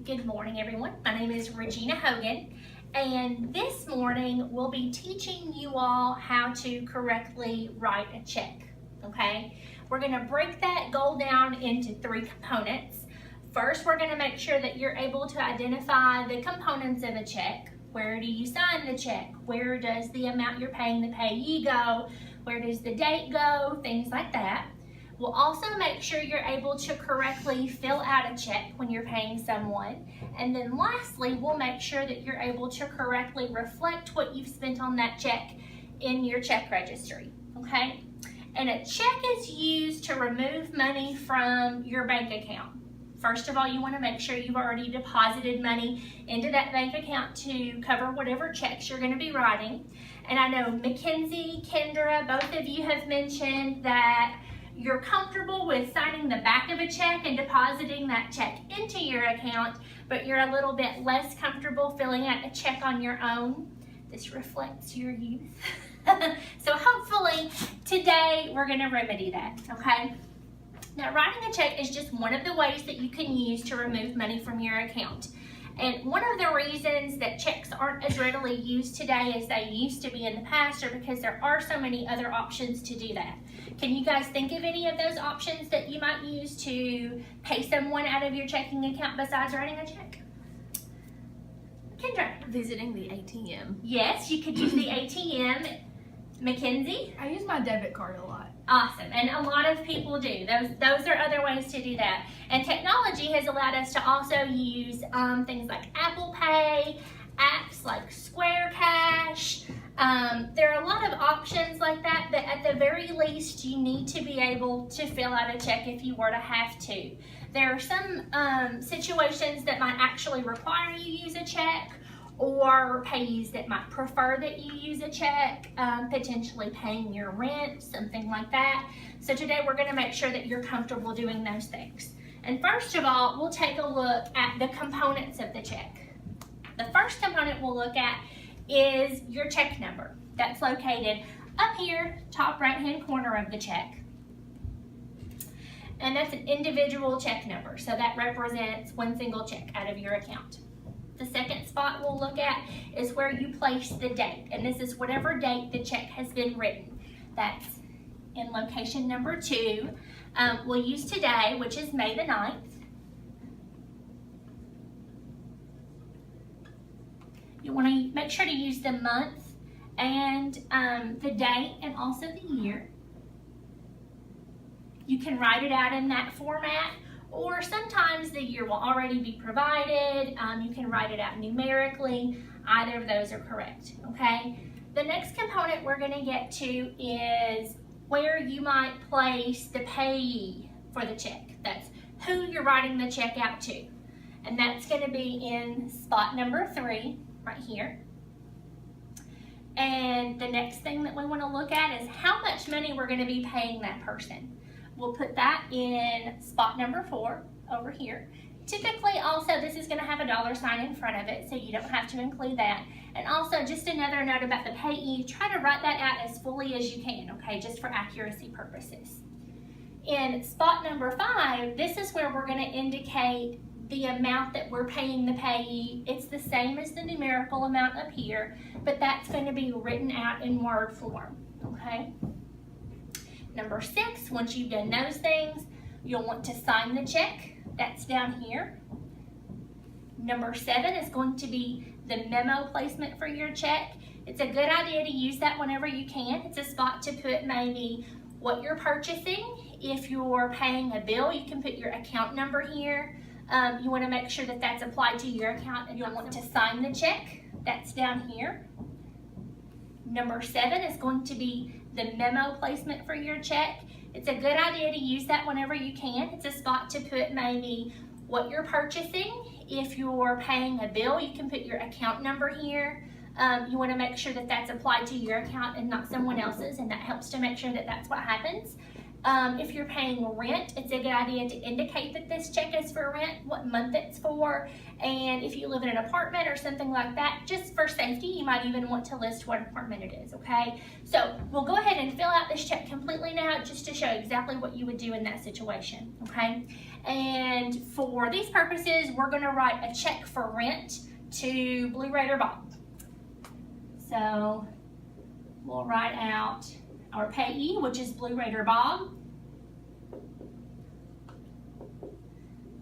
Good morning, everyone. My name is Regina Hogan, and this morning we'll be teaching you all how to correctly write a check, okay? We're gonna break that goal down into three components. First, we're gonna make sure that you're able to identify the components of a check. Where do you sign the check? Where does the amount you're paying the payee go? Where does the date go? Things like that. We'll also make sure you're able to correctly fill out a check when you're paying someone. And then lastly, we'll make sure that you're able to correctly reflect what you've spent on that check in your check registry, okay? And a check is used to remove money from your bank account. First of all, you want to make sure you've already deposited money into that bank account to cover whatever checks you're going to be writing. And I know Mackenzie, Kendra, both of you have mentioned that you're comfortable with signing the back of a check and depositing that check into your account, but you're a little bit less comfortable filling out a check on your own. This reflects your youth. So hopefully today we're going to remedy that, okay? Now, writing a check is just one of the ways that you can use to remove money from your account. And one of the reasons that checks aren't as readily used today as they used to be in the past are because there are so many other options to do that. Can you guys think of any of those options that you might use to pay someone out of your checking account besides writing a check? Kendra? Visiting the ATM. Yes, you could use the ATM. Mackenzie? I use my debit card a lot. Awesome, and a lot of people do. Those are other ways to do that. And technology has allowed us to also use things like Apple Pay, apps like Square Cash. There are a lot of options like that, but at the very least, you need to be able to fill out a check if you were to have to. There are some situations that might actually require you use a check, or payees that might prefer that you use a check, potentially paying your rent, something like that. So today we're going to make sure that you're comfortable doing those things. And first of all, we'll take a look at the components of the check. The first component we'll look at is your check number. That's located up here, top right-hand corner of the check. And that's an individual check number, so that represents one single check out of your account. The second spot we'll look at is where you place the date, and this is whatever date the check has been written. That's in location number 2. We'll use today, which is May the 9th. You want to make sure to use the month and the date and also the year. You can write it out in that format, or sometimes the year will already be provided. You can write it out numerically. Either of those are correct, okay? The next component we're gonna get to is where you might place the payee for the check. That's who you're writing the check out to. And that's gonna be in spot number 3, right here. And the next thing that we wanna look at is how much money we're gonna be paying that person. We'll put that in spot number 4 over here. Typically also this is going to have a dollar sign in front of it, so you don't have to include that. And also just another note about the payee, try to write that out as fully as you can, okay, just for accuracy purposes. In spot number 5, this is where we're going to indicate the amount that we're paying the payee. It's the same as the numerical amount up here, but that's going to be written out in word form, okay? Number 6, once you've done those things, you'll want to sign the check. That's down here. Number 7 is going to be the memo placement for your check. It's a good idea to use that whenever you can. It's a spot to put maybe what you're purchasing. If you're paying a bill, you can put your account number here. You want to make sure that that's applied to your account, and you'll want to sign the check. That's down here. Number 7 is going to be the memo placement for your check. It's a good idea to use that whenever you can. It's a spot to put maybe what you're purchasing. If you're paying a bill, you can put your account number here. You want to make sure that that's applied to your account and not someone else's, and that helps to make sure that that's what happens. If you're paying rent, it's a good idea to indicate that this check is for rent, what month it's for, and if you live in an apartment or something like that, just for safety, you might even want to list what apartment it is, okay? So we'll go ahead and fill out this check completely now just to show exactly what you would do in that situation, okay? And for these purposes, we're gonna write a check for rent to Blue Raider Bob. So we'll write out our payee, which is Blue Raider Bob.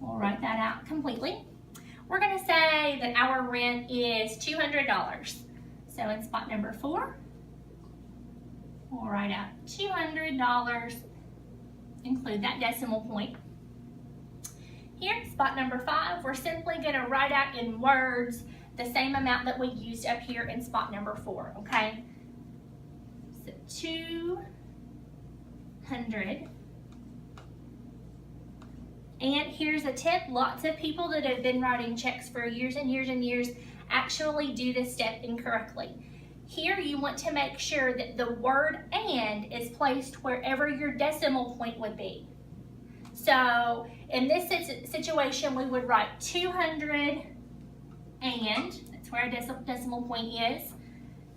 We'll write that out completely. We're gonna say that our rent is $200. So in spot number 4, we'll write out $200, include that decimal point. Here, spot number 5, we're simply gonna write out in words the same amount that we used up here in spot number 4, okay? So 200. And here's a tip, lots of people that have been writing checks for years and years and years actually do this step incorrectly. Here you want to make sure that the word "and" is placed wherever your decimal point would be. So in this situation, we would write 200 and, that's where our decimal point is,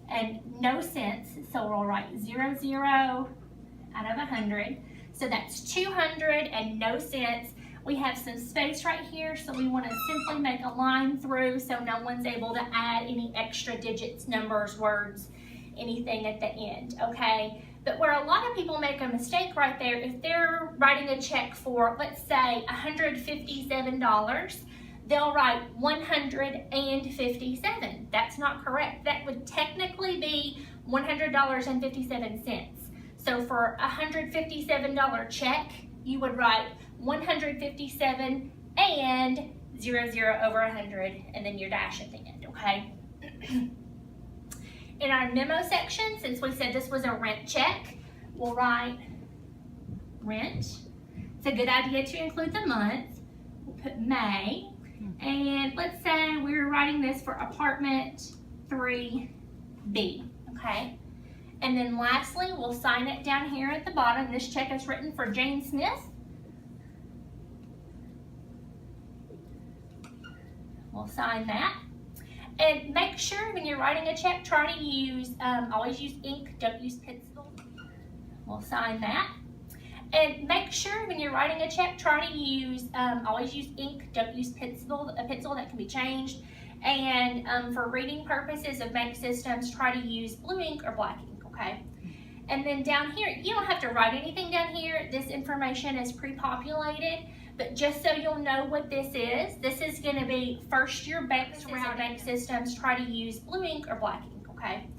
and no cents, so we'll write 00 out of 100. So that's 200 and no cents. We have some space right here, so we want to simply make a line through so no one's able to add any extra digits, numbers, words, anything at the end, okay? But where a lot of people make a mistake right there, if they're writing a check for, let's say, $157, they'll write 157. That's not correct. That would technically be $100.57. So for a $157 check, you would write 157 and 00 over 100, and then your dash at the end, okay? In our memo section, since we said this was a rent check, we'll write rent. It's a good idea to include the month. We'll put May, and let's say we were writing this for apartment 3B, okay? And then lastly, we'll sign it down here at the bottom. This check is written for Jane Smith. We'll sign that. And make sure when you're writing a check, try to use, always use ink, don't use pencil. We'll sign that. And make sure when you're writing a check, try to use, always use ink, don't use pencil, a pencil that can be changed. And for reading purposes of bank systems, try to use blue ink or black ink, okay? And then down here, you don't have to write anything down here. This information is pre-populated. But just so you'll know what this is going to be first year bank systems, try to use blue ink or black ink, okay?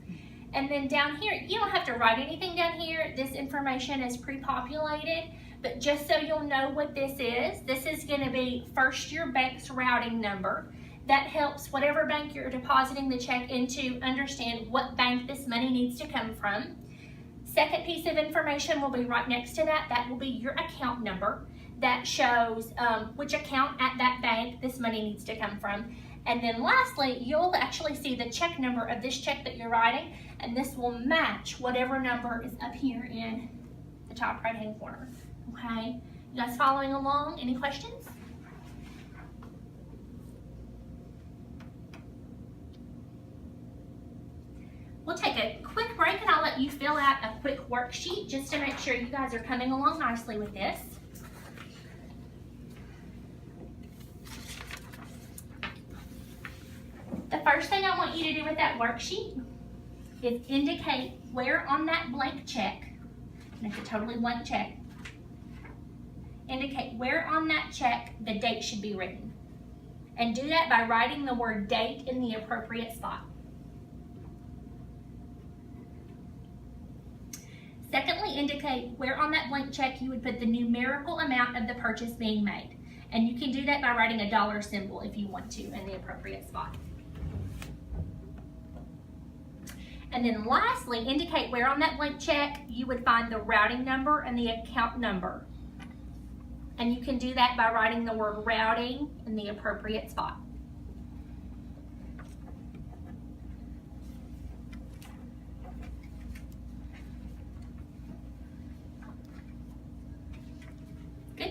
And then down here, you don't have to write anything down here. This information is pre-populated, but just so you'll know what this is going to be first year bank's routing number. That helps whatever bank you're depositing the check into understand what bank this money needs to come from. Second piece of information will be right next to that. That will be your account number. That shows which account at that bank this money needs to come from. And then lastly, you'll actually see the check number of this check that you're writing, and this will match whatever number is up here in the top right hand corner, okay? You guys following along? Any questions? We'll take a quick break and I'll let you fill out a quick worksheet just to make sure you guys are coming along nicely with this. The first thing I want you to do with that worksheet is indicate where on that blank check, and it's a totally blank check, indicate where on that check the date should be written. And do that by writing the word date in the appropriate spot. Secondly, indicate where on that blank check you would put the numerical amount of the purchase being made. And you can do that by writing a dollar symbol if you want to in the appropriate spot. And then lastly, indicate where on that blank check you would find the routing number and the account number. And you can do that by writing the word routing in the appropriate spot.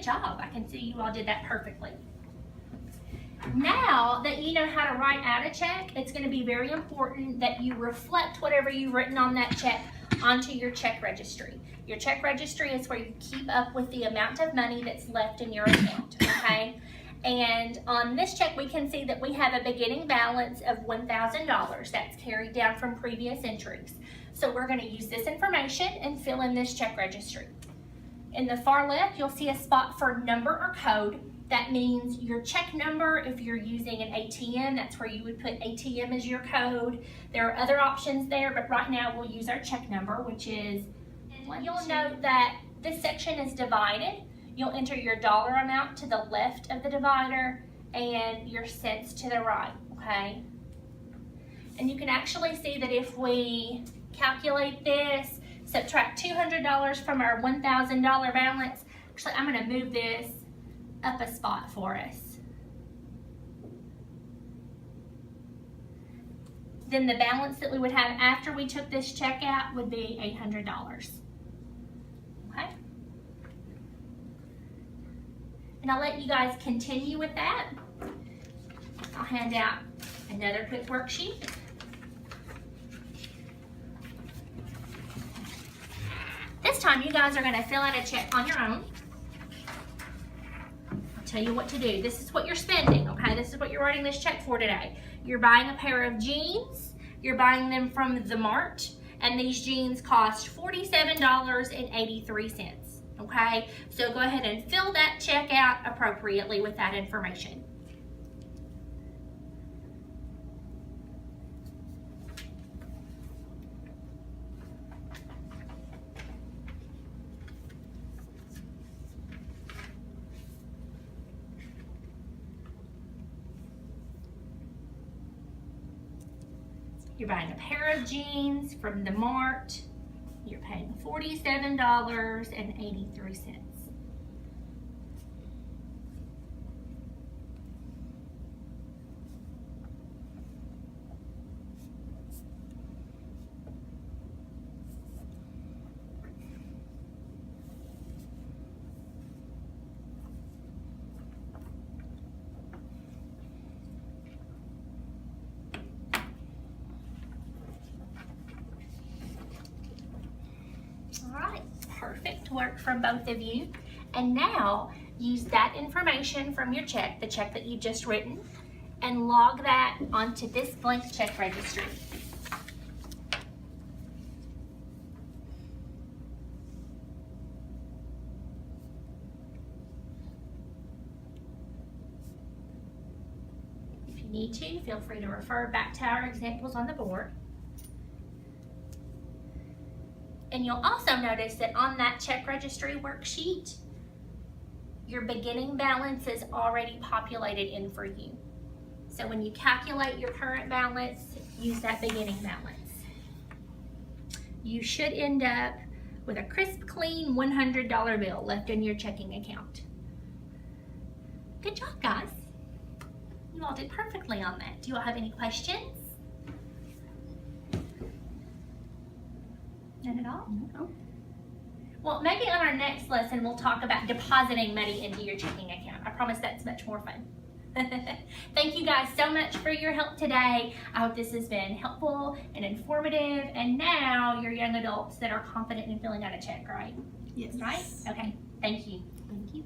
job. I can see you all did that perfectly. Now that you know how to write out a check, it's going to be very important that you reflect whatever you've written on that check onto your check registry. Your check registry is where you keep up with the amount of money that's left in your account, okay? And on this check, we can see that we have a beginning balance of $1,000. That's carried down from previous entries. So we're going to use this information and fill in this check registry. In the far left, you'll see a spot for number or code. That means your check number. If you're using an ATM, that's where you would put ATM as your code. There are other options there, but right now we'll use our check number, which is, you'll note that this section is divided. You'll enter your dollar amount to the left of the divider and your cents to the right, okay? And you can actually see that if we calculate this, subtract $200 from our $1,000 balance, actually I'm gonna move this up a spot for us. Then the balance that we would have after we took this check out would be $800. Okay? And I'll let you guys continue with that. I'll hand out another quick worksheet. This time you guys are going to fill out a check on your own. Tell you what to do. This is what you're spending, okay? This is what you're writing this check for today. You're buying a pair of jeans. You're buying them from the Mart, and these jeans cost $47.83, okay? So go ahead and fill that check out appropriately with that information. You're buying a pair of jeans from the Mart. You're paying $47.83. Perfect work from both of you. And now use that information from your check, the check that you've just written, and log that onto this blank check registry. If you need to, feel free to refer back to our examples on the board. And you'll also notice that on that check registry worksheet, your beginning balance is already populated in for you. So when you calculate your current balance, use that beginning balance. You should end up with a crisp, clean $100 bill left in your checking account. Good job, guys. You all did perfectly on that. Do you all have any questions? None at all? No. Well, maybe on our next lesson, we'll talk about depositing money into your checking account. I promise that's much more fun. Thank you guys so much for your help today. I hope this has been helpful and informative. And now you're young adults that are confident in filling out a check, right? Yes. Right? Okay. Thank you. Thank you.